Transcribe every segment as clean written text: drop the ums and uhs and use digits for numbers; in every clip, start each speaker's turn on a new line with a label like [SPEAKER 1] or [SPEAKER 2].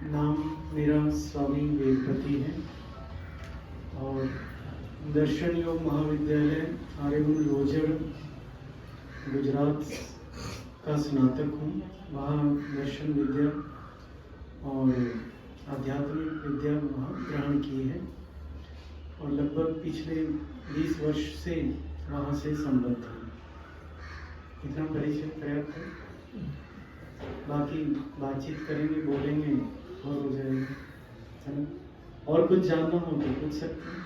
[SPEAKER 1] नाम मेरा स्वामी वेदपति है और दर्शन योग महाविद्यालय आर्यगुण रोजर गुजरात का स्नातक हूँ। वहाँ दर्शन विद्या और आध्यात्मिक विद्या वहाँ ग्रहण की है और लगभग पिछले 20 वर्ष से वहाँ से संबद्ध हूँ। इतना परिचय पर्याप्त है। बाकी बातचीत करेंगे, बोलेंगे और हो जाएगा, है ना। और कुछ जानना हो तो पूछ सकते हैं।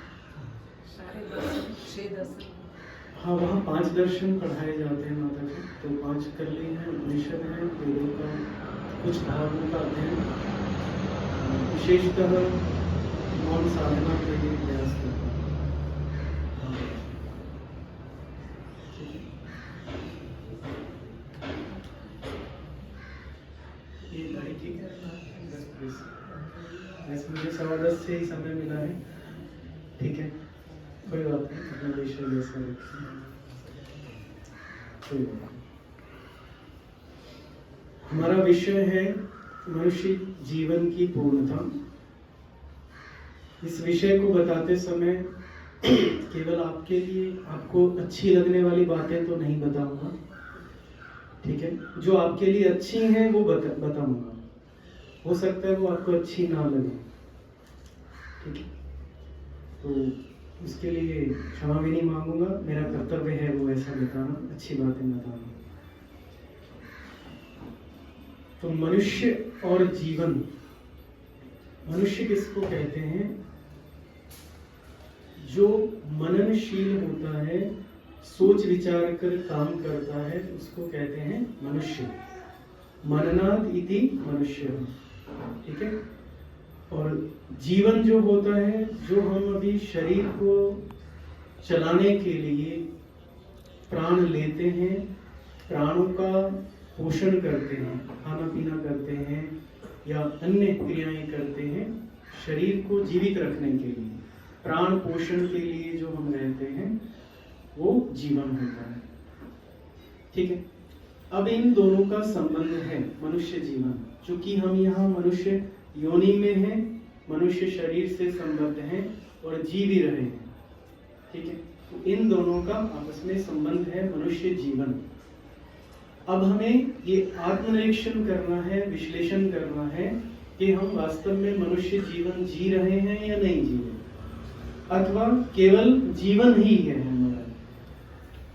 [SPEAKER 1] हाँ, वहाँ 5 दर्शन पढ़ाए जाते हैं माता जी, तो 5 कर लिए हैं। उपनिषद है, वेदों का कुछ भागों का अध्ययन, विशेषतः मौन साधना के लिए प्रयास करता हूँ। ये भाई ठीक है, 10-20 वैसे मुझे 10:15 से ही समय मिला है। ठीक है, कोई बात नहीं, अपना विषय जैसा कोई बात नहीं। हमारा विषय है मनुष्य जीवन की पूर्णता। इस विषय को बताते समय केवल आपके लिए आपको अच्छी लगने वाली बातें तो नहीं बताऊंगा, ठीक है। जो आपके लिए अच्छी हैं वो बताऊंगा। हो सकता है वो आपको अच्छी ना लगे, ठीक है। तो उसके लिए क्षमा भी नहीं मांगूंगा। मेरा कर्तव्य है वो ऐसा बताना, अच्छी बातें बताना। तो मनुष्य और जीवन, मनुष्य किसको कहते हैं? जो मननशील होता है, सोच विचार कर काम करता है, उसको कहते हैं मनुष्य। मननाद इति मनुष्य, ठीक है। और जीवन जो होता है, जो हम अभी शरीर को चलाने के लिए प्राण लेते हैं, प्राणों का पोषण करते हैं, खाना पीना करते हैं या अन्य क्रियाएं करते हैं शरीर को जीवित रखने के लिए, प्राण पोषण के लिए जो हम रहते हैं वो जीवन होता है, ठीक है। अब इन दोनों का संबंध है मनुष्य जीवन, चूंकि हम यहाँ मनुष्य योनि में हैं, मनुष्य शरीर से संबद्ध हैं और जी भी रहे हैं, ठीक है। तो इन दोनों का आपस में संबंध है मनुष्य जीवन। अब हमें ये आत्मनिरीक्षण करना है, विश्लेषण करना है कि हम वास्तव में मनुष्य जीवन जी रहे हैं या नहीं जी रहे, अथवा केवल जीवन ही है हमारा।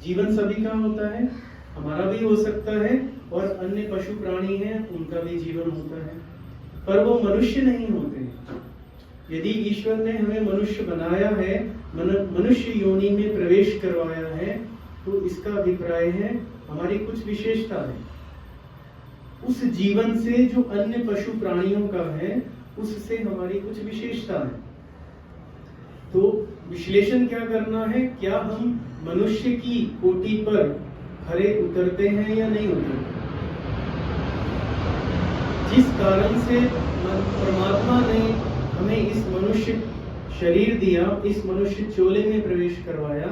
[SPEAKER 1] जीवन सभी का होता है, हमारा भी हो सकता है और अन्य पशु प्राणी हैं उनका भी जीवन होता है, पर वो मनुष्य नहीं होते हैं। यदि ईश्वर ने हमें मनुष्य बनाया है, मनुष्य योनि में प्रवेश करवाया है, तो इसका अभिप्राय है हमारी कुछ विशेषता है। उस जीवन से जो अन्य पशु प्राणियों का है, उससे हमारी कुछ विशेषता है। तो विश्लेषण क्या करना है, क्या हम मनुष्य की कोटि पर खरे उतरते हैं या नहीं उतरते। जिस कारण से परमात्मा ने हमें इस मनुष्य शरीर दिया, इस मनुष्य चोले में प्रवेश करवाया,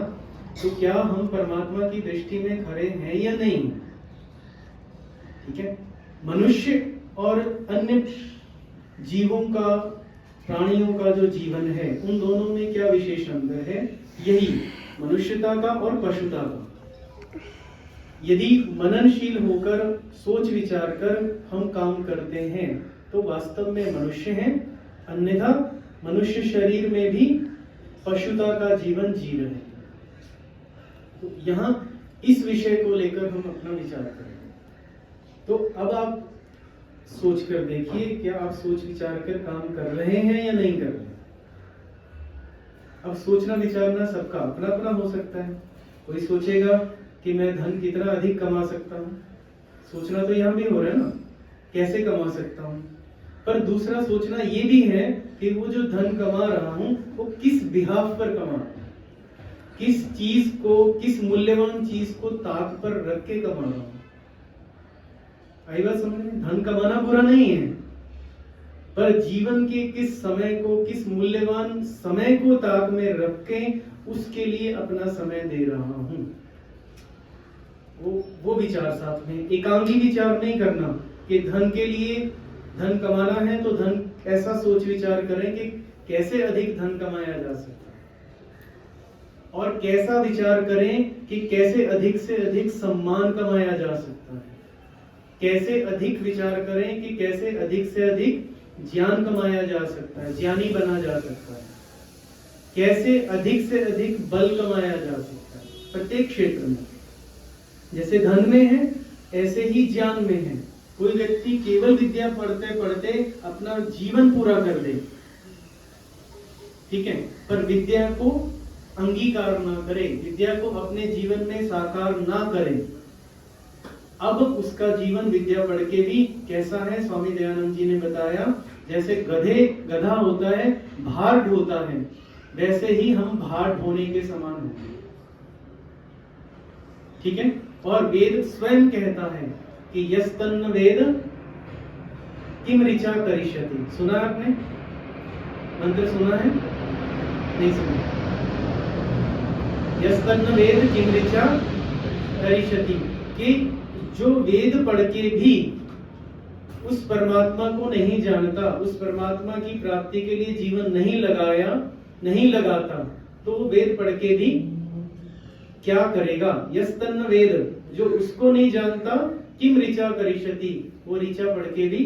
[SPEAKER 1] तो क्या हम परमात्मा की दृष्टि में खरे हैं या नहीं, ठीक है। मनुष्य और अन्य जीवों का, प्राणियों का जो जीवन है, उन दोनों में क्या विशेष अंतर है? यही मनुष्यता का और पशुता का। यदि मननशील होकर सोच विचार कर हम काम करते हैं तो वास्तव में मनुष्य हैं, अन्यथा मनुष्य शरीर में भी पशुता का जीवन जी रहे हैं। तो यहाँ इस विषय को लेकर हम अपना विचार करेंगे। तो अब आप सोच कर देखिए, क्या आप सोच विचार कर काम कर रहे हैं या नहीं कर रहे। अब सोचना विचारना सबका अपना अपना हो सकता है। कोई सोचेगा कि मैं धन कितना अधिक कमा सकता हूँ, सोचना तो यहाँ भी हो रहा है ना, कैसे कमा सकता हूँ। पर दूसरा सोचना ये भी है कि वो जो धन कमा रहा हूँ वो किस बिहाफ पर कमा रहा हूँ, किस चीज को, किस मूल्यवान चीज को ताक पर रख के कमा रहा हूँ। आई बात समझ में? धन कमाना बुरा नहीं है, पर जीवन के किस समय को, किस मूल्यवान समय को ताक में रख के उसके लिए अपना समय दे रहा हूँ, वो विचार साथ में। एकांगी विचार नहीं करना कि धन के लिए धन कमाना है तो धन ऐसा सोच विचार करें कि कैसे अधिक धन कमाया जा सकता है, और कैसा विचार करें कि कैसे अधिक से अधिक सम्मान कमाया जा सकता है, कैसे अधिक विचार करें कि कैसे अधिक से अधिक ज्ञान कमाया जा सकता है, ज्ञानी बना जा सकता है, कैसे अधिक से अधिक बल कमाया जा सकता है प्रत्येक क्षेत्र में। जैसे धन में है ऐसे ही ज्ञान में है। कोई व्यक्ति केवल विद्या पढ़ते पढ़ते अपना जीवन पूरा कर दे, ठीक है, पर विद्या को अंगीकार ना करे, विद्या को अपने जीवन में साकार ना करे, अब उसका जीवन विद्या पढ़ के भी कैसा है? स्वामी दयानंद जी ने बताया, जैसे गधा होता है, भार ढोता है, वैसे ही हम भार ढोने के समान हैं, ठीक है। और वेद स्वयं कहता है कि यस्तन्न वेद किम ऋचा करिष्यति। सुना आपने? मंत्र सुना है? नहीं सुना? यस्तन्न वेद किम ऋचा करिष्यति, कि जो वेद पढ़ के भी उस परमात्मा को नहीं जानता, उस परमात्मा की प्राप्ति के लिए जीवन नहीं लगाता, तो वेद पढ़ के भी क्या करेगा? यस्तन्न वेद, जो उसको नहीं जानता, किम ऋचा करिष्यति, वो ऋचा पढ़ के भी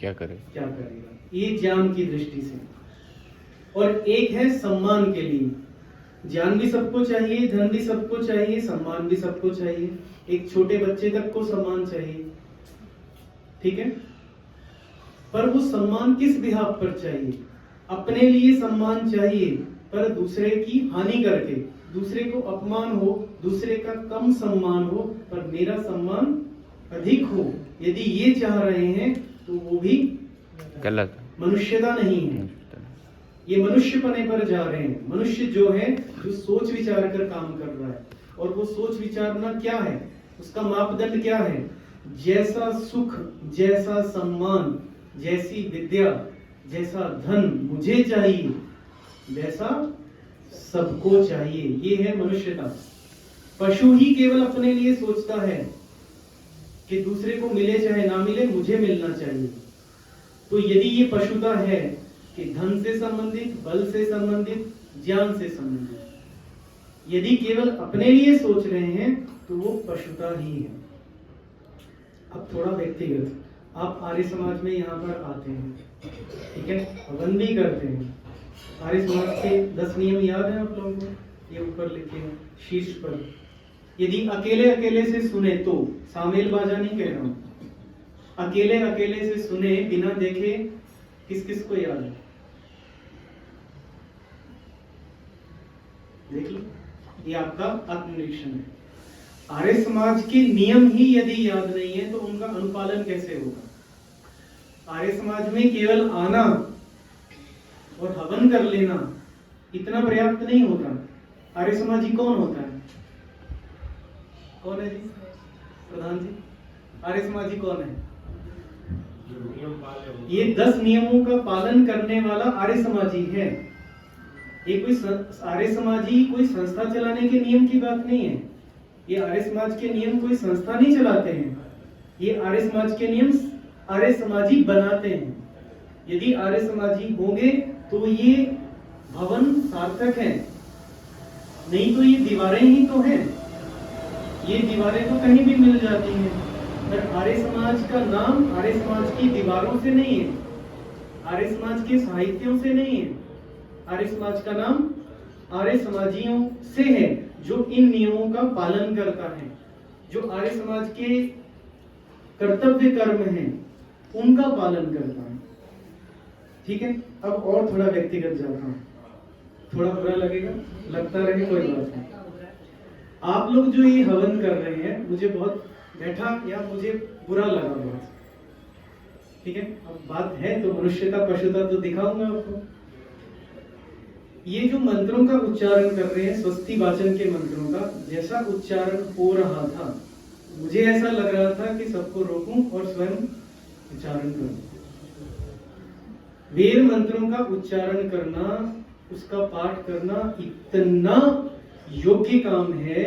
[SPEAKER 1] क्या करेगा? ये ज्ञान की दृष्टि से। और एक है सम्मान के लिए। ज्ञान भी सबको चाहिए, धन भी सबको चाहिए, सम्मान भी सबको चाहिए। एक छोटे बच्चे तक को सम्मान चाहिए, ठीक है, पर वो सम्मान किस बिहाफ पर चाहिए? अपने लिए सम्मान चाहिए, पर दूसरे की हानि करके, दूसरे को अपमान हो, दूसरे का कम सम्मान हो, पर मेरा सम्मान अधिक हो, यदि ये चाह रहे हैं तो वो भी गलत, मनुष्यता नहीं है। ये मनुष्यपने पर जा रहे हैं। मनुष्य जो है, जो सोच विचार कर काम कर रहा है, और वो सोच विचारना क्या है, उसका मापदंड क्या है? जैसा सुख, जैसा सम्मान, जैसी विद्या, जैसा धन मुझे चाहिए, वैसा सबको चाहिए। ये है मनुष्यता। पशु ही केवल अपने लिए सोचता है कि दूसरे को मिले चाहे ना मिले, मुझे मिलना चाहिए। तो यदि ये पशुता है कि धन से संबंधित, बल से संबंधित, ज्ञान से संबंधित, यदि केवल अपने लिए सोच रहे हैं तो वो पशुता ही है। अब थोड़ा व्यक्तिगत, आप आर्य समाज में यहाँ पर आते हैं, ठीक है, हवन भी करते हैं। आर्य समाज के 10 नियम याद है आप लोगों को? ये ऊपर लिखे हैं शीर्ष पर। यदि अकेले अकेले से सुने तो, सामेल बाजा नहीं कह रहा हूं, अकेले अकेले से सुने बिना देखे, किस किस को याद है? देख लो, ये आपका आत्मनिरीक्षण है। आर्य समाज के नियम ही यदि याद नहीं है तो उनका अनुपालन कैसे होगा? आर्य समाज में केवल आना और हवन कर लेना इतना पर्याप्त नहीं होता। आर्य समाजी कौन होता है? कौन है जी? प्रधान जी, आर्य समाजी कौन है? ये 10 नियमों का पालन करने वाला आर्य समाजी है। ये कोई आर्य समाजी कोई संस्था चलाने के नियम की बात नहीं है। ये आर्य समाज के नियम कोई संस्था नहीं चलाते हैं। ये आर्य समाज के नियम आर्य समाजी बनाते हैं। यदि आर्य समाजी होंगे तो ये भवन सार्थक है, नहीं तो ये दीवारें ही तो हैं। ये दीवारें तो कहीं भी मिल जाती हैं, पर आर्य समाज का नाम आर्य समाज की दीवारों से नहीं है, आर्य समाज के साहित्यों से नहीं है। आर्य समाज का नाम आर्य समाजियों से है, जो इन नियमों का पालन करता है, जो आर्य समाज के कर्तव्य कर्म हैं उनका पालन करता है, ठीक है। अब और थोड़ा व्यक्तिगत जाता हूं, थोड़ा बुरा लगेगा, लगता रहे, कोई बात नहीं। आप लोग जो ये हवन कर रहे हैं, मुझे बहुत बैठा या मुझे बुरा लगा बहुत, ठीक है। अब बात है तो मनुष्यता पशुता तो दिखाऊंगा आपको। ये जो मंत्रों का उच्चारण कर रहे हैं, स्वस्ति वाचन के मंत्रों का जैसा उच्चारण हो रहा था, मुझे ऐसा लग रहा था कि सबको रोकूं और स्वयं उच्चारण करूं। वेद मंत्रों का उच्चारण करना, उसका पाठ करना इतना योग्य काम है।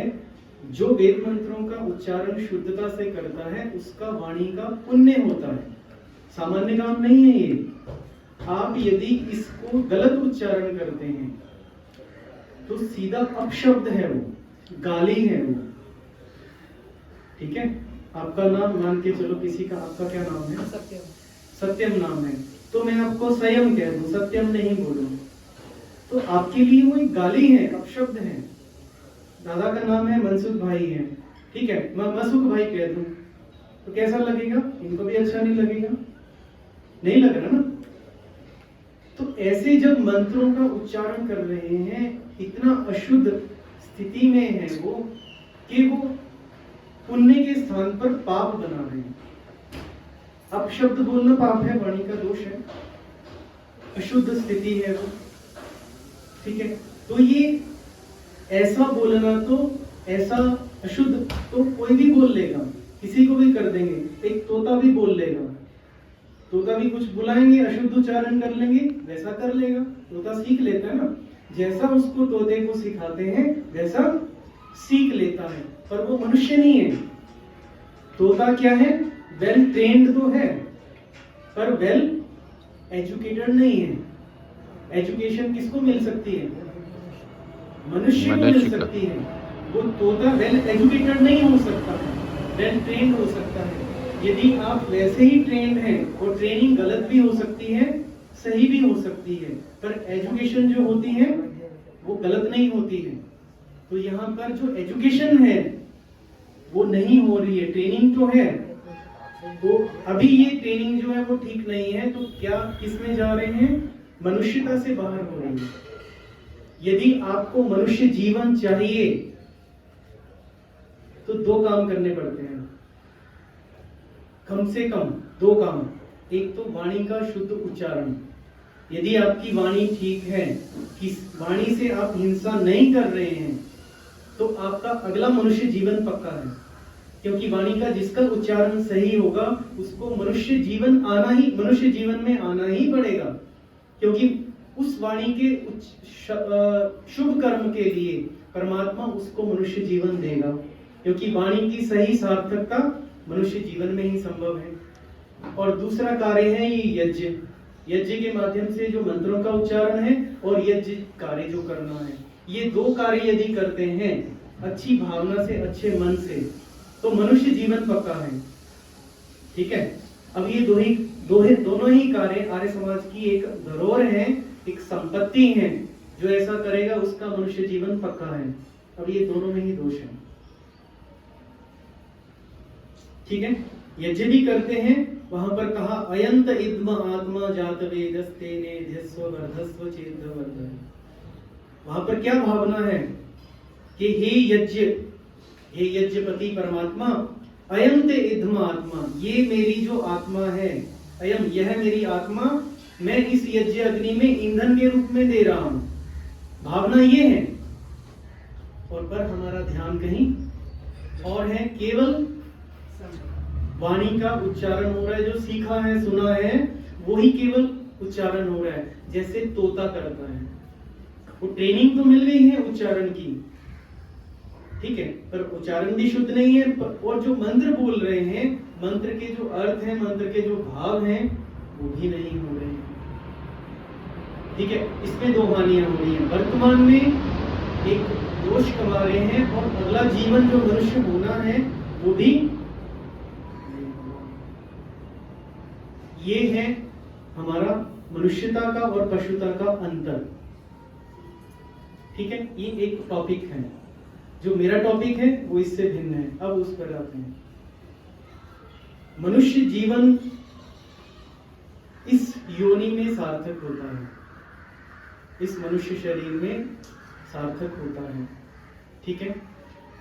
[SPEAKER 1] जो वेद मंत्रों का उच्चारण शुद्धता से करता है, उसका वाणी का पुण्य होता है। सामान्य काम नहीं है ये। आप यदि इसको गलत उच्चारण करते हैं तो सीधा अपशब्द है, वो गाली है वो। ठीक है, आपका नाम मान के चलो किसी का, आपका क्या नाम है? सत्यम। सत्यम नाम है, तो मैं आपको संयम कह दूं, सत्यम नहीं बोलूं, तो आपके लिए वो एक गाली है, अपशब्द है। दादा का नाम है मनसुख भाई है, ठीक है, मैं मसुख भाई कह दूं तो कैसा लगेगा? इनको भी अच्छा नहीं लगेगा, नहीं लग रहा ना? तो ऐसे जब मंत्रों का उच्चारण कर रहे हैं, इतना अशुद्ध स्थिति में है वो कि वो पुण्य के स्थान पर पाप बना रहे हैं। अपशब्द बोलना पाप है, वाणी का दोष है, अशुद्ध स्थिति है वो। ठीक है, तो ये ऐसा बोलना, तो ऐसा अशुद्ध तो कोई भी बोल लेगा, किसी को भी कर देंगे। एक तोता भी बोल लेगा, तोता भी कुछ बुलाएंगे, अशुद्ध उच्चारण कर लेंगे, वैसा कर लेगा। तोता सीख लेता है ना, जैसा उसको तोते को सिखाते हैं वैसा सीख लेता है, पर वो मनुष्य नहीं है। तोता क्या है? वेल ट्रेन्ड तो है, पर वेल एजुकेटेड नहीं है। एजुकेशन किसको मिल सकती है? मनुष्य को मिल सकती है। वो तोता वेल एजुकेटेड नहीं हो सकता है, वेल ट्रेन्ड हो सकता है। यदि आप वैसे ही ट्रेन्ड हैं, और ट्रेनिंग गलत भी हो सकती है, सही भी हो सकती है, पर एजुकेशन जो होती है वो गलत नहीं होती है। तो यहाँ पर जो एजुकेशन है वो नहीं हो रही है, ट्रेनिंग तो है। तो अभी ये ट्रेनिंग जो है वो ठीक नहीं है, तो क्या किसमें जा रहे हैं? मनुष्यता से बाहर हो रही है। यदि आपको मनुष्य जीवन चाहिए तो दो काम करने पड़ते हैं, कम से कम दो काम। एक तो वाणी का शुद्ध उच्चारण। यदि आपकी वाणी ठीक है, कि वाणी से आप हिंसा नहीं कर रहे हैं, तो आपका अगला मनुष्य जीवन पक्का है। क्योंकि वाणी का जिसका उच्चारण सही होगा उसको मनुष्य जीवन में आना ही पड़ेगा। क्योंकि उस वाणी के शुभ कर्म के लिए परमात्मा उसको मनुष्य जीवन देगा। क्योंकि वाणी की सही सार्थकता मनुष्य जीवन में ही संभव है। और दूसरा कार्य है ये यज्ञ। यज्ञ के माध्यम से जो मंत्रों का उच्चारण है और यज्ञ कार्य जो करना है, ये दो कार्य यदि करते हैं अच्छी भावना से, अच्छे मन से, तो मनुष्य जीवन पक्का है। ठीक है, अब ये दोनों ही कार्य आर्य समाज की एक धरोहर है, एक संपत्ति है। जो ऐसा करेगा उसका मनुष्य जीवन पक्का है। अब ये दोनों में ही दोष है। ठीक है, यज्ञ भी करते हैं, वहां पर कहा अयंत इद्म आत्मा जात वेदस्तेने ध्यस्व वर्धस्व चेद्वर्धन। वहां पर क्या भावना है कि हे यज्ञपति परमात्मा, अयंत इद्म आत्मा, ये मेरी जो आत्मा है, अयम यह मेरी आत्मा, मैं इस यज्ञ अग्नि में ईंधन के रूप में दे रहा हूं। भावना ये है। और पर हमारा ध्यान कहीं और है, केवल वाणी का उच्चारण हो रहा है, जो सीखा है सुना है वही केवल उच्चारण हो रहा है, जैसे तोता करता है। वो ट्रेनिंग तो मिल गई है उच्चारण की, ठीक है, पर उच्चारण भी शुद्ध नहीं है। और जो मंत्र बोल रहे हैं, मंत्र के जो अर्थ हैं, मंत्र के जो भाव हैं, वो भी नहीं हो रहे हैं। ठीक है, इसमें दो हानियां हो रही हैं। वर्तमान में एक दोष कमा रहे हैं, और अगला जीवन जो मनुष्य होना है वो भी। ये है हमारा मनुष्यता का और पशुता का अंतर। ठीक है, ये एक टॉपिक है। जो मेरा टॉपिक है वो इससे भिन्न है। अब उस पर आते हैं। मनुष्य जीवन इस योनि में सार्थक होता है, इस मनुष्य शरीर में सार्थक होता है। ठीक है,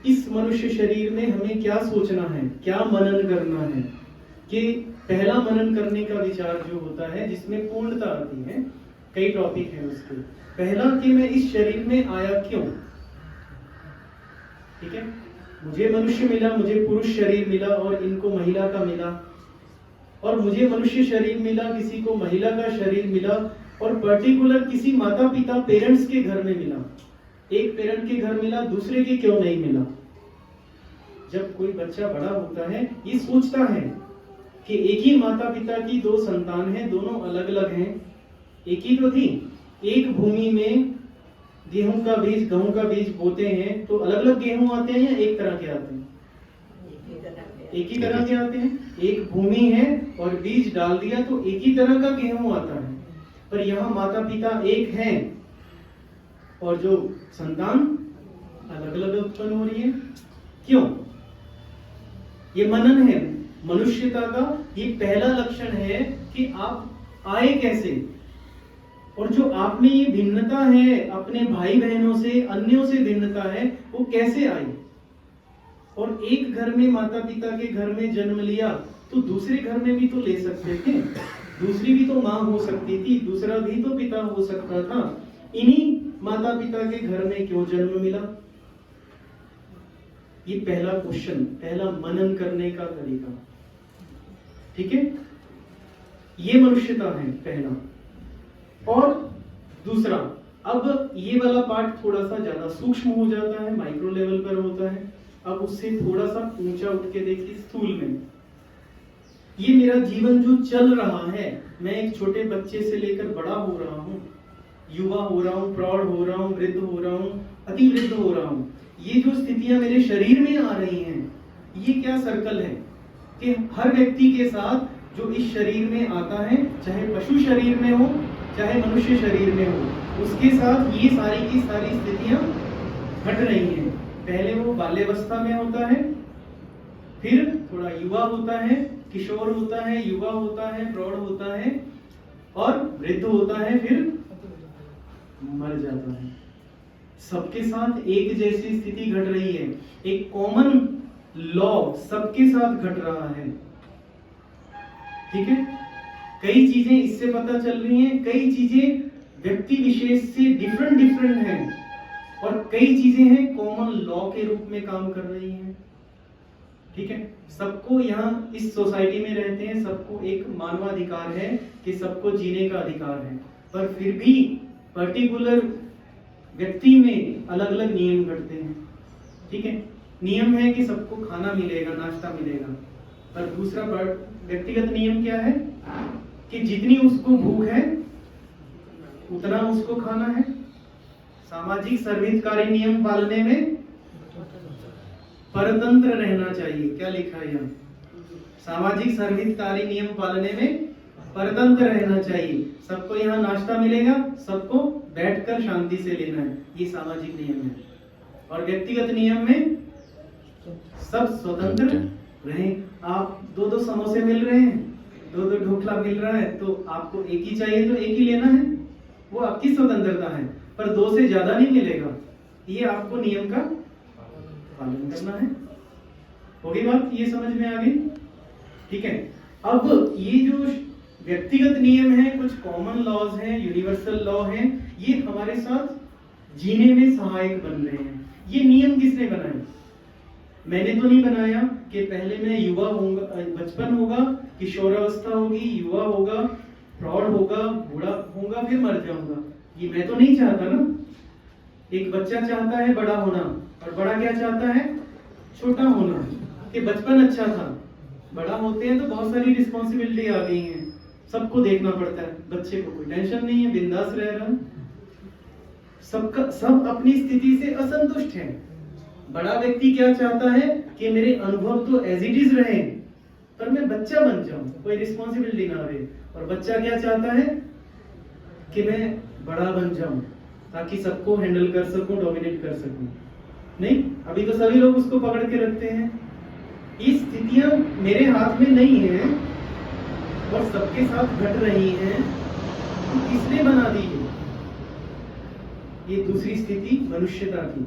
[SPEAKER 1] इस मनुष्य शरीर में हमें क्या सोचना है, क्या मनन करना है, कि पहला मनन करने का विचार जो होता है, जिसमें पूर्णता आती है, कई टॉपिक है उसके। पहला कि मैं इस शरीर में आया क्यों। ठीक है, मुझे मनुष्य मिला, मुझे पुरुष शरीर मिला, और इनको महिला का मिला, और मुझे मनुष्य शरीर मिला, किसी को महिला का शरीर मिला, और पर्टिकुलर किसी माता पिता पेरेंट्स के घर में मिला। एक पेरेंट के घर मिला, दूसरे के क्यों नहीं मिला। जब कोई बच्चा बड़ा होता है ये सोचता है कि एक ही माता पिता की दो संतान हैं, दोनों अलग अलग हैं, एक ही तो थी, एक भूमि में गेहूं का बीज बोते हैं तो अलग अलग गेहूं आते हैं या एक तरह के आते हैं? एक ही तरह के आते हैं। एक भूमि है और बीज डाल दिया तो एक ही तरह का गेहूं आता है। पर यहाँ माता पिता एक हैं और जो संतान अलग अलग उत्पन्न हो रही है। क्यों? ये मनन है मनुष्यता का। ये पहला लक्षण है कि आप आए कैसे, और जो आप में ये भिन्नता है अपने भाई बहनों से, अन्यों से भिन्नता है, वो कैसे आई। और एक घर में माता पिता के घर में जन्म लिया तो दूसरे घर में भी तो ले सकते थे, दूसरी भी तो माँ हो सकती थी, दूसरा भी तो पिता हो सकता था। इन्हीं माता पिता के घर में क्यों जन्म मिला? ये पहला क्वेश्चन, पहला मनन करने का तरीका। ठीक है, ये मनुष्यता है पहला। और दूसरा, अब ये वाला पार्ट थोड़ा सा ज्यादा सूक्ष्म हो जाता है, माइक्रो लेवल पर होता है। अब उससे थोड़ा सा ऊंचा उठ के देखिए, स्थूल में ये मेरा जीवन जो चल रहा है, मैं एक छोटे बच्चे से लेकर बड़ा हो रहा हूँ, युवा हो रहा हूँ, प्रौढ़ हो रहा हूँ, वृद्ध हो रहा हूँ, अति वृद्ध हो रहा हूँ। ये जो स्थितियां मेरे शरीर में आ रही हैं, ये क्या सर्कल है कि हर व्यक्ति के साथ जो इस शरीर में आता है, चाहे पशु शरीर में हो चाहे मनुष्य शरीर में हो, उसके साथ ये सारी की सारी स्थितियां घट रही हैं। पहले वो बाल्यावस्था में होता है, फिर थोड़ा युवा होता है, किशोर होता है, युवा होता है, प्रौढ़ होता है और वृद्ध होता है, फिर मर जाता है। सबके साथ एक जैसी स्थिति घट रही है, एक कॉमन लॉ सबके साथ घट रहा है। ठीक है, कई चीजें इससे पता चल रही हैं, कई चीजें व्यक्ति विशेष से डिफरेंट हैं, और कई चीजें हैं कॉमन लॉ के रूप में काम कर रही हैं। ठीक है, सबको यहाँ इस सोसाइटी में रहते हैं, सबको एक मानवाधिकार है कि सबको जीने का अधिकार है, पर फिर भी पर्टिकुलर व्यक्ति में अलग अलग नियम घटते हैं। ठीक है, नियम है कि सबको खाना मिलेगा, नाश्ता मिलेगा, पर दूसरा व्यक्तिगत नियम क्या है कि जितनी उसको भूख है उतना उसको खाना है। सामाजिक सर्वहितकारी नियम पालने में परतंत्र रहना चाहिए। क्या लिखा है यहाँ? सामाजिक सर्वहितकारी नियम पालने में परतंत्र रहना चाहिए। सबको यहाँ नाश्ता मिलेगा, सबको बैठकर शांति से लेना है, ये सामाजिक नियम है। और व्यक्तिगत नियम में सब स्वतंत्र रहें। आप दो समोसे मिल रहे हैं, दो ढोकला मिल रहा है, तो आपको एक ही चाहिए तो एक ही लेना है, वो आपकी स्वतंत्रता है। पर दो से ज्यादा नहीं मिलेगा, ये आपको नियम का पालन करना है। हो गई बात? ये समझ में आ गई? ठीक है, अब ये जो व्यक्तिगत नियम है, कुछ कॉमन लॉज हैं, यूनिवर्सल लॉ हैं, ये हमारे साथ जीने में सहायक बन रहे हैं। ये नियम किसने बनाए? मैंने तो नहीं बनाया कि पहले मैं युवा होऊंगा, बचपन होगा, किशोरावस्था होगी, युवा होगा, प्रौढ़ होगा, बूढ़ा होगा, फिर मर जाऊंगा। ये मैं तो नहीं चाहता ना। एक बच्चा चाहता है बड़ा होना, और बड़ा क्या चाहता है? छोटा होना। कि बचपन अच्छा था, बड़ा होते हैं तो बहुत सारी रिस्पॉन्सिबिलिटी आ गई हैं, सबको देखना पड़ता है। बच्चे को कोई टेंशन नहीं है, बिंदास रह रहा है। सब अपनी स्थिति से असंतुष्ट हैं। बड़ा व्यक्ति क्या चाहता है कि मेरे अनुभव तो एज इट इज रहे, पर मैं बच्चा बन जाऊं, कोई रिस्पॉन्सिबिलिटी ना रहे। और बच्चा क्या चाहता है कि मैं बड़ा बन जाऊं ताकि सबको हैंडल कर सकूं, डोमिनेट कर सकूं। नहीं, अभी तो सभी लोग उसको पकड़ के रखते हैं। ये स्थितियां मेरे हाथ में नहीं है और सबके साथ घट रही हैं, तो किसने बना दी है? ये दूसरी स्थिति मनुष्यता की।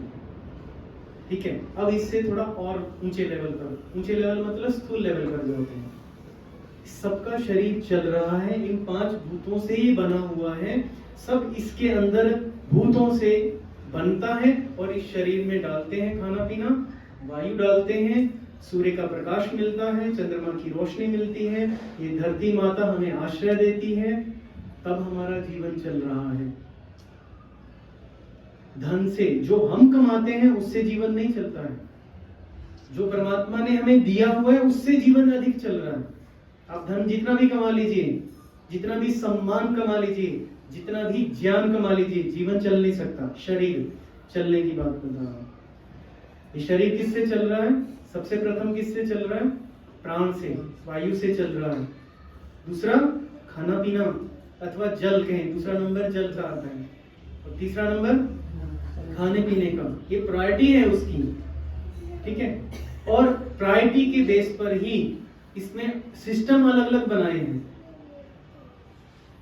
[SPEAKER 1] ठीक है, अब इससे थोड़ा और ऊंचे लेवल पर, ऊंचे लेवल मतलब स्थूल लेवल पर जो होते हैं, सबका शरीर चल रहा है, इन 5 भूतों से ही बना हुआ है। सब इसके अंदर भूतों से बनता है और इस शरीर में डालते हैं खाना पीना, वायु डालते हैं, सूर्य का प्रकाश मिलता है, चंद्रमा की रोशनी मिलती है, ये धरती माता हमें आश्रय देती है, तब हमारा जीवन चल रहा है। धन से जो हम कमाते हैं उससे जीवन नहीं चलता है, जो परमात्मा ने हमें दिया हुआ है उससे जीवन अधिक चल रहा है। आप धन जितना भी कमा लीजिए, जितना भी सम्मान कमा लीजिए, जितना भी ज्ञान कमा लीजिए, जीवन चल नहीं सकता। शरीर चलने की बात बता रहा हूं। ये शरीर किससे चल रहा है? सबसे प्रथम किससे चल रहा है? प्राण से, वायु से चल रहा है। दूसरा खाना पीना अथवा जल कहें, दूसरा नंबर जल का आता है, और तीसरा नंबर खाने पीने का। ये प्रायोरिटी है उसकी, ठीक है। और प्रायोरिटी के बेस पर ही इसमें सिस्टम अलग अलग बनाए हैं।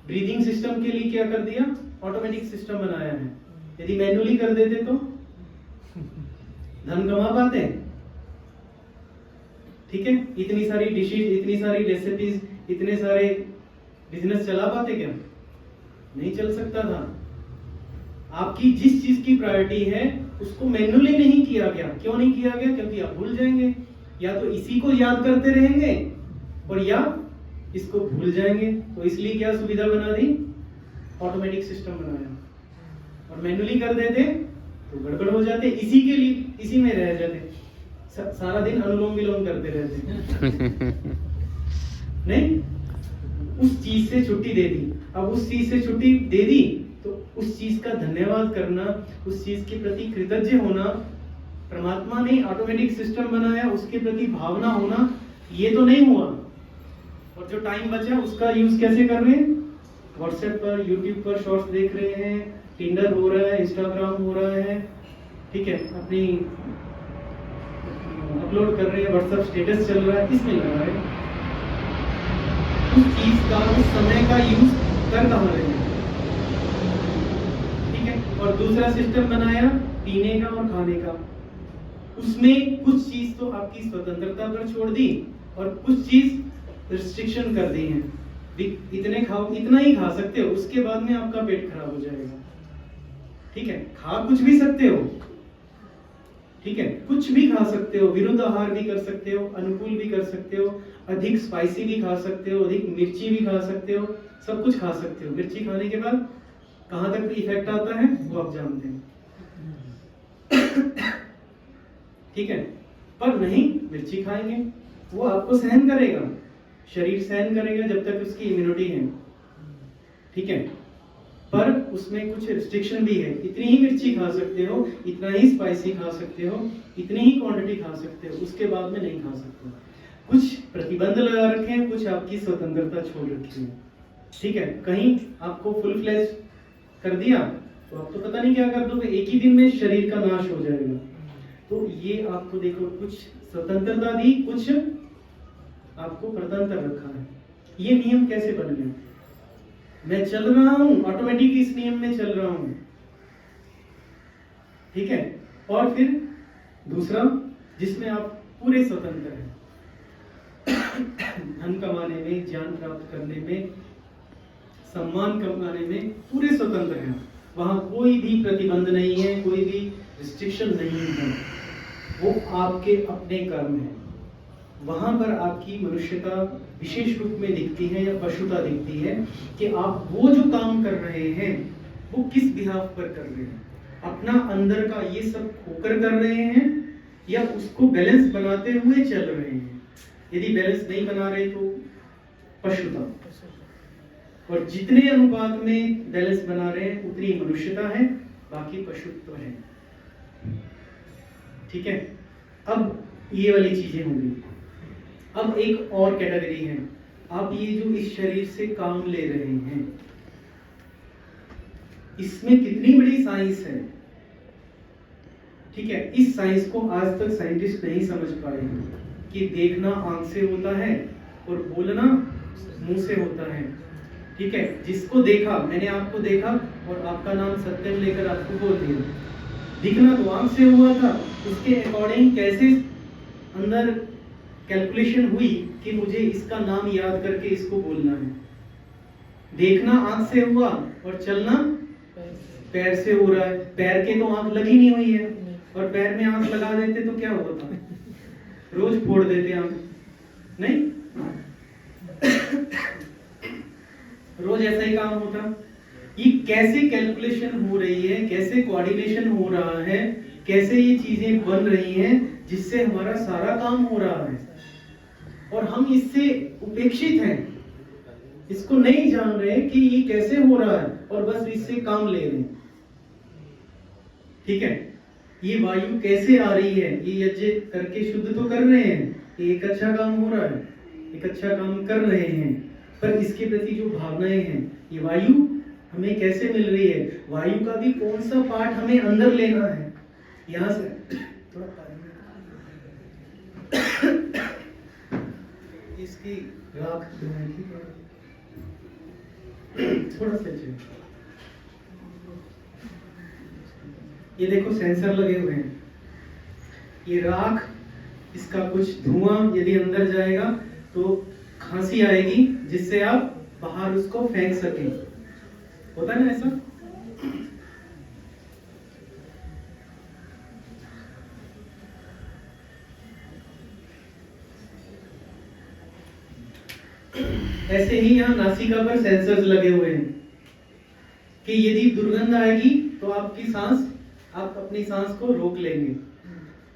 [SPEAKER 1] ब्रीदिंग सिस्टम के लिए क्या कर दिया? ऑटोमेटिक सिस्टम बनाया है। यदि मैन्युअली कर देते तो धन कमा पाते, ठीक है। इतनी सारी डिशेज, इतनी सारी रेसिपीज, इतने सारे बिजनेस चला पाते क्या? नहीं चल सकता था। आपकी जिस चीज की प्रायोरिटी है उसको मैन्युअली नहीं किया गया। क्यों नहीं किया गया? क्योंकि आप भूल जाएंगे, या तो इसी को याद करते रहेंगे और या इसको भूल जाएंगे। तो इसलिए क्या सुविधा बना दी? ऑटोमेटिक सिस्टम बनाया। और मैन्युअली कर देते तो गड़बड़ हो जाते, इसी के लिए इसी में रह जाते, सारा दिन अनुलोम विलोम करते रहते नहीं, उस चीज से छुट्टी दे दी। अब उस चीज से छुट्टी दे दी तो उस चीज का धन्यवाद करना, उस चीज के प्रति कृतज्ञ होना, परमात्मा ने ऑटोमेटिक सिस्टम बनाया उसके प्रति भावना होना, ये तो नहीं हुआ। और जो टाइम बचा उसका यूज कैसे कर रहे हैं? व्हाट्सएप पर, यूट्यूब पर शॉर्ट्स देख रहे हैं, टिंडर हो रहा है, इंस्टाग्राम हो रहा है, ठीक है, अपनी अपलोड कर रहे हैं, व्हाट्सएप स्टेटस चल रहा है, इसमें लगा रहे हैं। उस चीज का, उस समय का यूज कर कहां रहे हैं, ठीक है। और दूसरा सिस्टम बनाया पीने का और खाने का। उसमें कुछ चीज तो आपकी स्वतंत्रता पर छोड़ दी और कुछ चीज रिस्ट्रिक्शन कर दी है। इतने खाओ, इतना ही खा सकते हो, उसके बाद में आपका पेट खराब हो जाएगा, ठीक है। खा कुछ भी सकते हो, ठीक है, कुछ भी खा सकते हो, विरुद्ध आहार भी कर सकते हो, अनुकूल भी कर सकते हो, अधिक स्पाइसी भी खा सकते हो, अधिक मिर्ची भी खा सकते हो, सब कुछ खा सकते हो। मिर्ची खाने के बाद कहां तक इफेक्ट आता है वो आप जानते हैं, ठीक है। पर नहीं, मिर्ची खाएंगे वो आपको सहन करेगा, शरीर सहन करेगा जब तक उसकी इम्यूनिटी है, ठीक है। पर उसमें कुछ रिस्ट्रिक्शन भी है। इतनी ही मिर्ची खा सकते हो, इतना ही स्पाइसी खा सकते हो, इतनी ही क्वांटिटी खा सकते हो, उसके बाद में नहीं खा सकते। कुछ प्रतिबंध लगा रखे हैं, कुछ आपकी स्वतंत्रता छोड़ रखी है, ठीक है। कहीं आपको फुल फ्लैश कर दिया तो आप तो पता नहीं क्या कर दोगे, एक ही दिन में शरीर का नाश हो जाएगा। तो ये आपको देखो, कुछ स्वतंत्रता दी, कुछ आपको प्रतंत्र रखा है। ये नियम कैसे बन गए? मैं चल रहा हूं, ऑटोमेटिक इस नियम में चल रहा हूं, ठीक है। और फिर दूसरा जिसमें आप पूरे स्वतंत्र हैं, धन कमाने में, ज्ञान प्राप्त करने में, सम्मान कमाने में पूरे स्वतंत्र हैं। वहां कोई भी प्रतिबंध नहीं है, कोई भी रिस्ट्रिक्शन नहीं है, वो आपके अपने कर्म है। वहां पर आपकी मनुष्यता विशेष रूप में दिखती है या पशुता दिखती है कि आप वो जो काम कर रहे हैं वो किस बिहाफ पर कर रहे हैं, अपना अंदर का ये सब खोकर कर रहे हैं या उसको बैलेंस बनाते हुए चल रहे हैं। यदि बैलेंस नहीं बना रहे तो पशुता, और जितने अनुपात में बैलेंस बना रहे हैं उतनी मनुष्यता है, बाकी पशुत्व है, ठीक है। अब ये वाली चीजें होंगी। अब एक और कैटेगरी है, आप ये जो इस शरीर से काम ले रहे हैं, इसमें कितनी बड़ी साइंस है, ठीक है। इस साइंस को आज तक साइंटिस्ट नहीं समझ पाए कि देखना आंख से होता है और बोलना मुंह से होता है, ठीक है। जिसको देखा, मैंने आपको देखा और आपका नाम सत्यम लेकर आपको बोल दिया, दिखना तो आंख से हुआ था, उसके अकॉर्डिंग कैसे अंदर कैलकुलेशन हुई कि मुझे इसका नाम याद करके इसको बोलना है। देखना आंख से हुआ और चलना पैर से हो रहा है। पैर के तो आंख लगी नहीं हुई है, और पैर में आंख लगा देते तो क्या होता, रोज फोड़ देते आंख, नहीं रोज ऐसा ही काम होता। ये कैसे कैलकुलेशन हो रही है, कैसे कोऑर्डिनेशन हो रहा है, कैसे ये चीजें बन रही हैं जिससे हमारा सारा काम हो रहा है। और हम इससे उपेक्षित हैं, इसको नहीं जान रहे कि ये कैसे हो रहा है और बस इससे काम ले रहे हैं। ठीक है, ये वायु कैसे आ रही है, ये यज्ञ करके शुद्ध तो कर रहे हैं, ये एक अच्छा काम हो रहा है, एक अच्छा काम कर रहे हैं, पर इसके प्रति जो भावनाएं हैं, ये वायु हमें कैसे मिल रही है, वायु का भी कौन सा पार्ट हमें अंदर लेना है। यहां से थोड़ा इसकी राख थोड़ा सा ये देखो सेंसर लगे हुए हैं, ये राख, इसका कुछ धुआं यदि अंदर जाएगा तो खांसी आएगी, जिससे आप बाहर उसको फेंक सकें। होता है ना ऐसा? ऐसे ही यहाँ नासिका पर सेंसर्स लगे हुए हैं कि यदि दुर्गंध आएगी तो आपकी सांस, आप अपनी सांस को रोक लेंगे,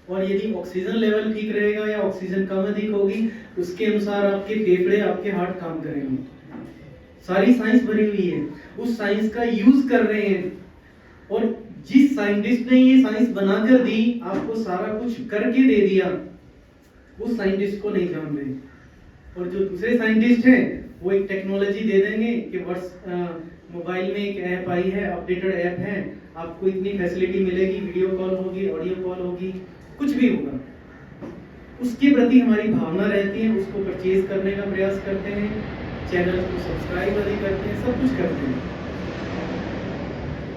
[SPEAKER 1] और यदि ऑक्सीजन लेवल ठीक रहेगा या ऑक्सीजन कम अधिक होगी, उसके अनुसार आपके फेफड़े, आपके हार्ट काम करेंगे। सारी साइंस भरी हुई है, उस साइंस का यूज कर रहे हैं, और जिस साइंटिस्ट ने ये साइंस बनाकर दी, आपको सारा कुछ करके दे दिया, उस साइंटिस्ट को नहीं जान रहे। और जो दूसरे साइंटिस्ट हैं वो एक टेक्नोलॉजी दे देंगे कि मोबाइल में एक ऐप आई है, अपडेटेड ऐप है, आपको इतनी फैसिलिटी मिलेगी, वीडियो कॉल होगी, ऑडियो कॉल होगी, कुछ भी होगा। उसके प्रति हमारी भावना रहती है, उसको परचेज करने का प्रयास करते हैं, चैनल को सब्सक्राइब आदि करते हैं, सब कुछ करते हैं।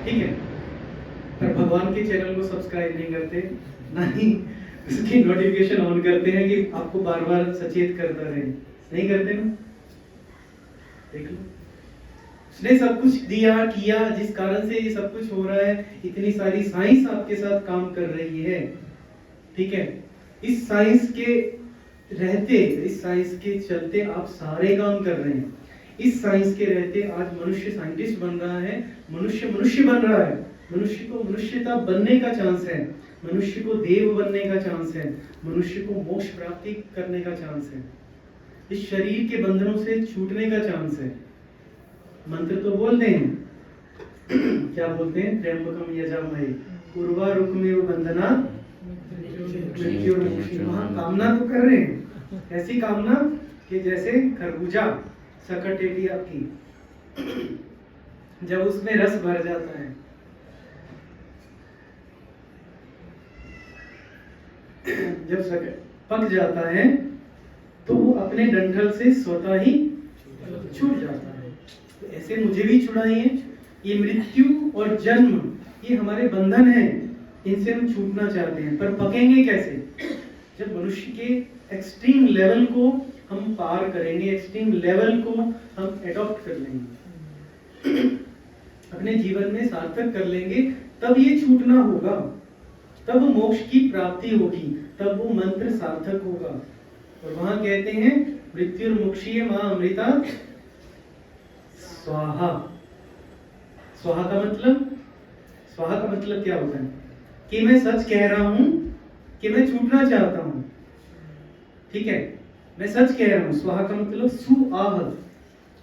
[SPEAKER 1] ठीक है, पर भगवान के चैनल को सब्सक्राइब नहीं करते, ना ही उसकी नोटिफिकेशन ऑन करते हैं कि आपको बार बार सचेत करता रहे। नहीं करते ना? देख लो, उसने सब कुछ दिया किया, जिस कारण से ये सब कुछ हो रहा है, इतनी सारी साइंस आपके साथ काम कर रही है। ठीक है, इस साइंस के रहते, इस साइंस के चलते आप सारे काम कर रहे हैं। इस साइंस के रहते आज मनुष्य साइंटिस्ट बन रहा है, मनुष्य मनुष्य बन रहा है, मनुष्य को मनुष्यता बनने का चांस है, मनुष्य को देव बनने का चांस है, मनुष्य को मोक्ष प्राप्ति करने का चांस है, इस शरीर के बंधनों से छूटने का चांस है। मंत्र तो बोलते हैं, क्या बोलते हैं? त्र्यंबकम यजामहे उर्वारुकमेव बंधना मृत्युर्मुक्षीयमाः। कामना तो कर रहे हैं, ऐसी कामना कि जैसे खरबूजा सकटेटी आपकी, जब उसमें रस भर जाता है, जब पक जाता है तो वो अपने डंठल से स्वतः ही छूट जाता है। तो ऐसे मुझे भी छुड़ाइए, ये मृत्यु और जन्म ये हमारे बंधन हैं, इनसे हम छूटना चाहते हैं, पर पकेंगे कैसे? जब मनुष्य के एक्सट्रीम लेवल को हम पार करेंगे, एक्सट्रीम लेवल को हम एडॉप्ट कर लेंगे, अपने जीवन में सार्थक कर लेंगे, तब ये छूटना होगा, तब मोक्ष की प्राप्ति होगी, तब वो मंत्र सार्थक होगा। और वहां कहते हैं मृत्युर्मुक्षीय मां अमृता स्वाहा। स्वाहा का मतलब, स्वाहा का मतलब क्या होता है? कि मैं सच कह रहा हूं, कि मैं छूटना चाहता हूं। ठीक है, मैं सच कह रहा हूं। स्वाहा का मतलब सुआह,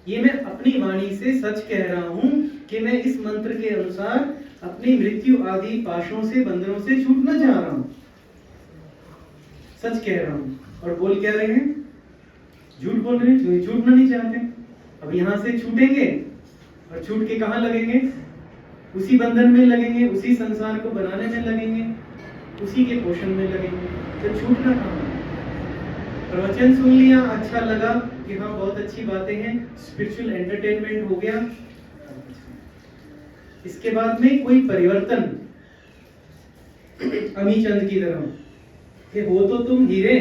[SPEAKER 1] ये मैं अपनी वाणी से सच कह रहा हूं कि मैं इस मंत्र के अनुसार अपनी मृत्यु आदि पाशों से, बंधनों से छूटना चाह रहा हूं, सच कह रहा हूं। और बोल क्या रहे हैं? झूठ बोल रहे हैं, छूटना नहीं चाहते। अब यहां से छूटेंगे और छूट के कहां लगेंगे? उसी बंधन में लगेंगे, उसी संसार को बनाने में लगेंगे, उसी के पोषण में लगेंगे। तो छूटना कहां? प्रवचन सुन लिया, अच्छा लगा कि हाँ बहुत अच्छी बातें हैं, स्पिरिचुअल एंटरटेनमेंट हो गया, इसके बाद में कोई परिवर्तन अमीचंद की तरह कि हो तो तुम हीरे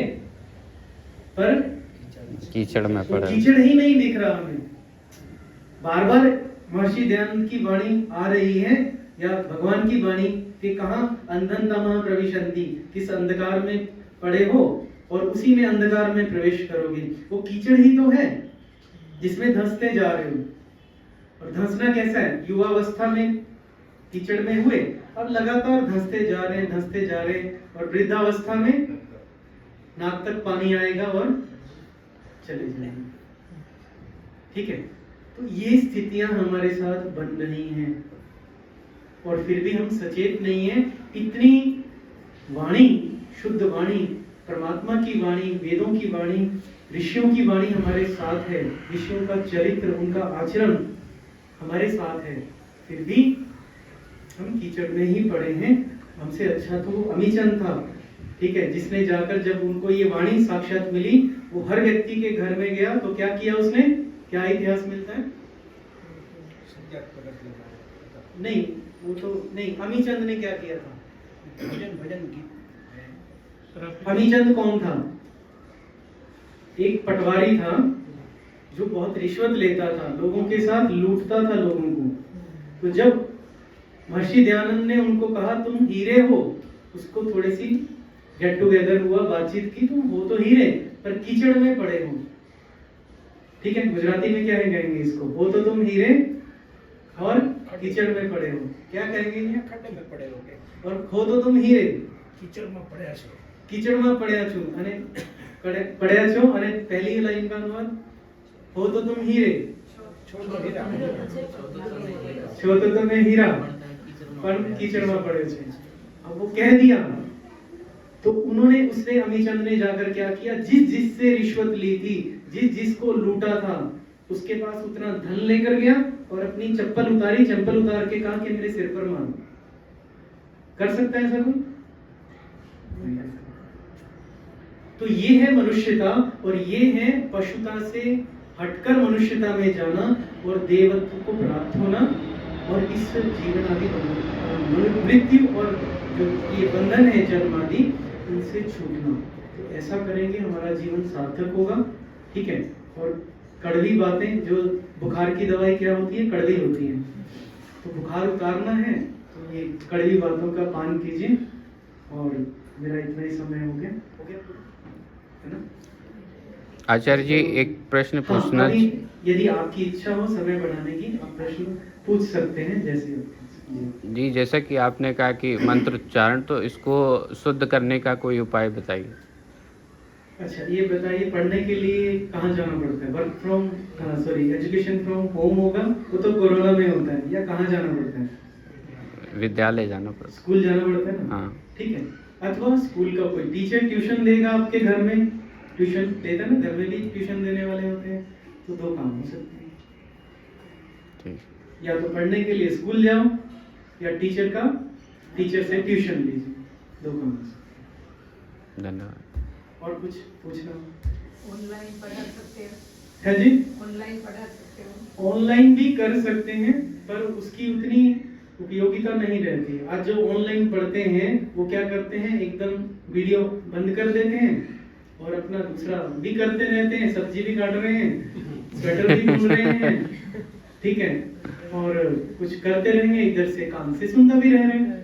[SPEAKER 1] पर
[SPEAKER 2] कीचड़ में पड़े,
[SPEAKER 1] कीचड़ ही नहीं दिख रहा हमें। बार बार महर्षि दयानंद की वाणी आ रही है, या भगवान की वाणी कि कहां अंधन तमः प्रविशन्ति, किस अंधकार में पड़े हो और उसी में अंधकार में प्रवेश करोगे। वो कीचड़ ही तो है जिसमें धंसते जा रहे हो। और धंसना कैसा है? युवावस्था में कीचड़ में हुए, अब लगातार धंसते जा रहे हैं, धंसते जा रहे हैं, और वृद्धावस्था में नाक तक पानी आएगा और चले जाएंगे। ठीक है, तो ये स्थितियां हमारे साथ बन रही हैं और फिर भी हम सचेत नहीं हैं। इतनी वाणी, शुद्ध वाणी, परमात्मा की वाणी, वेदों की वाणी, ऋषियों की वाणी हमारे साथ है, ऋषियों का चरित्र, उनका आचरण हमारे साथ है, फिर भी हम कीचड़ में ही पड़े हैं। हमसे अच्छा तो अमीचंद था, ठीक है, जिसने जाकर जब उनको ये वाणी साक्षात मिली, वो हर व्यक्ति के घर में गया, तो क्या किया उसने? क्या इतिहास मिलता है? नहीं, वो तो नहीं, अमीचंद ने क्या किया था? भजन की। अमीचंद कौन था? एक पटवारी था जो बहुत रिश्वत लेता था, लोगों के साथ लूटता था लोगों को। तो जब महर्षि दयानंद ने उनको कहा तुम हीरे हो, उसको थोड़ी सी गेट टुगेदर हुआ, बातचीत की, तुम हो तो हीरे पर कीचड़ में पड़े हो। ठीक है, गुजराती में क्या है कहेंगे इसको? हो तो तुम हीरे और कीचड़ में पड़े हो। क्या कहेंगे?
[SPEAKER 3] खड्डे में पड़े होगे
[SPEAKER 1] और हो तो तुम हीरे,
[SPEAKER 3] कीचड़ में પડ્યા છો।
[SPEAKER 1] कीचड़ में પડ્યા છો। અને પડ્યા છો અને પહેલી લાइन का अनुवाद, हो तो तुम हीरे,
[SPEAKER 3] છો તો હીરા।
[SPEAKER 1] છો तो તમે हीरा पर कीचड़ में पड़े छे। अब वो कह दिया, तो उन्होंने, उसने, अमीचंद ने जाकर क्या किया? जिस जिससे रिश्वत ली थी, जिस जिसको लूटा था, उसके पास उतना धन लेकर गया और अपनी चप्पल उतारी, चप्पल उतार के कहा कि मेरे सिर पर मारो। कर सकता है ऐसा कोई? तो ये है मनुष्यता, और ये है पशुता से हटकर मनुष्यता में जाना और देवत्व को प्राप्त होना, और इस जीवन आदि मृत्यु और जो ये बंधन है जन्म आदि, इनसे छूटना। तो ऐसा करेंगे हमारा जीवन सार्थक होगा। ठीक है, और कड़वी बातें, जो बुखार की दवाई क्या होती है? कड़वी होती है। तो बुखार उतारना है तो ये कड़वी बातों का पान कीजिए। और मेरा इतना ही समय हो गया है ना?
[SPEAKER 2] आचार्य जी, एक प्रश्न पूछना।
[SPEAKER 1] अभी यदि आपकी इच्छा हो समय बढ़ाने की, आप प्रश्न पूछ सकते हैं जैसे।
[SPEAKER 2] जी, जैसा कि आपने कहा कि मंत्र उच्चारण, तो इसको शुद्ध करने का कोई उपाय बताइए।
[SPEAKER 1] अच्छा, ये बताइए, पढ़ने के लिए कहाँ जाना पड़ता है? Work from education from home होगा, वो तो कोरोना में होता है, या कहाँ जाना पड़ता है?
[SPEAKER 2] विद्यालय जाना पड़ता है।
[SPEAKER 1] स्कूल जाना पड़ता है ना?
[SPEAKER 2] हाँ।
[SPEAKER 1] ठीक है, अथवा स्कूल का कोई टीचर ट्यूशन देगा आपके घर में, ट्यूशन देता है ना, घर में भी ट्यूशन देने वाले होते हैं। तो दो काम हो सकते हैं,
[SPEAKER 2] ठीक,
[SPEAKER 1] या तो पढ़ने के लिए स्कूल जाओ, या टीचर से ट्यूशन लीजिए, दो काम हो सकते हैं।
[SPEAKER 2] धन्यवाद।
[SPEAKER 1] और कुछ पूछना?
[SPEAKER 4] ऑनलाइन पढ़ा सकते हैं?
[SPEAKER 1] है जी,
[SPEAKER 4] ऑनलाइन पढ़ा सकते हो?
[SPEAKER 1] ऑनलाइन भी कर सकते हैं, पर उसकी उतनी उपयोगिता नहीं रहती। आज जो ऑनलाइन पढ़ते हैं वो क्या करते हैं? एकदम वीडियो बंद कर देते हैं और अपना दूसरा भी करते रहते हैं, सब्जी भी काट रहे हैं, स्वेटर भी बुन रहे हैं, ठीक है, और कुछ करते रहेंगे, इधर से काम से सुनता भी रह रहे हैं।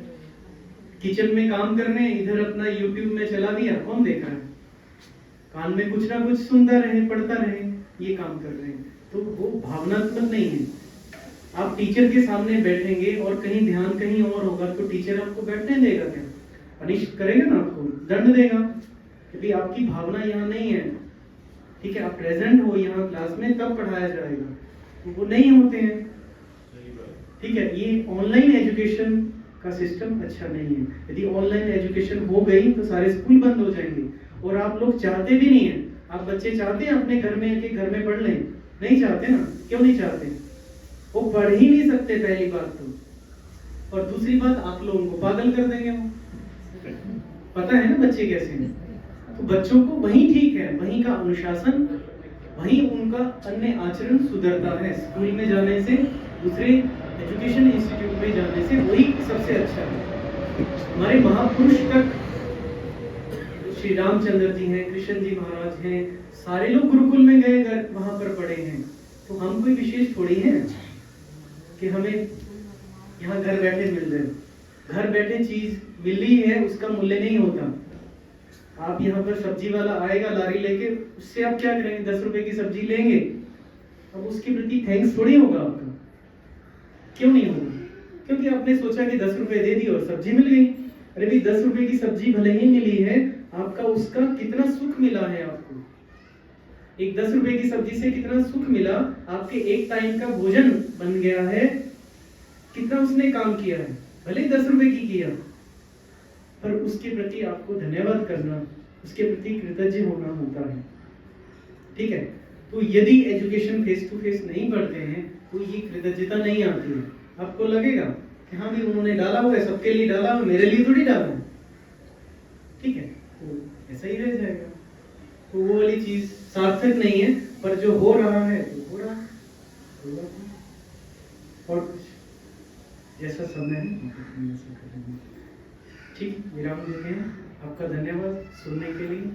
[SPEAKER 1] किचन में काम कर रहे हैं, इधर अपना यूट्यूब में चला दिया, कौन देख रहा है? कान में कुछ ना कुछ सुनता रहे, पढ़ता रहे, ये काम कर रहे हैं। तो वो भावनात्मक नहीं है। आप टीचर के सामने बैठेंगे और कहीं ध्यान कहीं और होगा, तो टीचर आपको बैठने देगा क्या? पनिश करेगा ना, आपको दंड देगा, क्योंकि आपकी भावना यहाँ नहीं है। ठीक है, आप प्रेजेंट हो यहाँ क्लास में, तब पढ़ाया जाएगा, तो वो नहीं होते हैं। ठीक है, ये ऑनलाइन एजुकेशन का सिस्टम अच्छा नहीं है। यदि ऑनलाइन एजुकेशन हो गई तो सारे स्कूल बंद हो जाएंगे, और आप लोग चाहते भी नहीं है। आप बच्चे चाहते हैं अपने घर में कि घर में पढ़ लें? नहीं चाहते ना। क्यों नहीं चाहते? वो पढ़ ही नहीं सकते, पहली बात तो, और दूसरी बात, आप लोगों को पागल कर देंगे वो। पता है ना बच्चे कैसे हैं? तो बच्चों को वहीं ठीक है, वहीं का अनुशासन, वहीं उनका अन्य आचरण सुधरता है। स्कूल में जाने से, दूसरे एजुकेशन इंस्टीट्यूट में जाने से वही सबसे अच्छा है। हमारे महापुरुष तक, श्री रामचंद्र जी हैं, कृष्ण जी महाराज हैं, सारे लोग गुरुकुल में गए, वहां पर पढ़े हैं। तो हम कोई विशेष थोड़ी हैं कि हमें यहाँ घर बैठे मिल जाए। घर बैठे चीज मिली है, उसका मूल्य नहीं होता। आप यहाँ पर सब्जी वाला आएगा लारी लेके, उससे आप क्या करेंगे? 10 रुपए की सब्जी लेंगे, अब उसके प्रति थैंक्स थोड़ी होगा आपका। क्यों नहीं होगा? क्योंकि आपने सोचा कि 10 रुपए दे दी और सब्जी मिल गई। अरे भाई, 10 रुपए की सब्जी भले ही मिली है, आपका उसका कितना सुख मिला है आपको। एक 10 रुपए की सब्जी से कितना सुख मिला, आपके एक टाइम का भोजन बन गया है, कितना उसने काम किया है, भले ही 10 रुपए की किया, पर उसके प्रति आपको धन्यवाद करना, उसके प्रति कृतज्ञ होना होता है। ठीक है, तो यदि एजुकेशन फेस टू फेस नहीं पढ़ते हैं तो ये कृतज्ञता नहीं आती है। आपको लगेगा कि हाँ भी उन्होंने डाला हुआ है, सबके लिए डाला हुआ, मेरे लिए थोड़ी डाला है। ठीक है, तो ऐसा ही रह जाएगा। तो वो वाली चीज सार्थक नहीं है, पर जो हो रहा है तो हो रहा है, कोई बात नहीं। और कुछ जैसा समय है वैसा करेंगे। ठीक, विराम देते हैं। आपका धन्यवाद सुनने के लिए।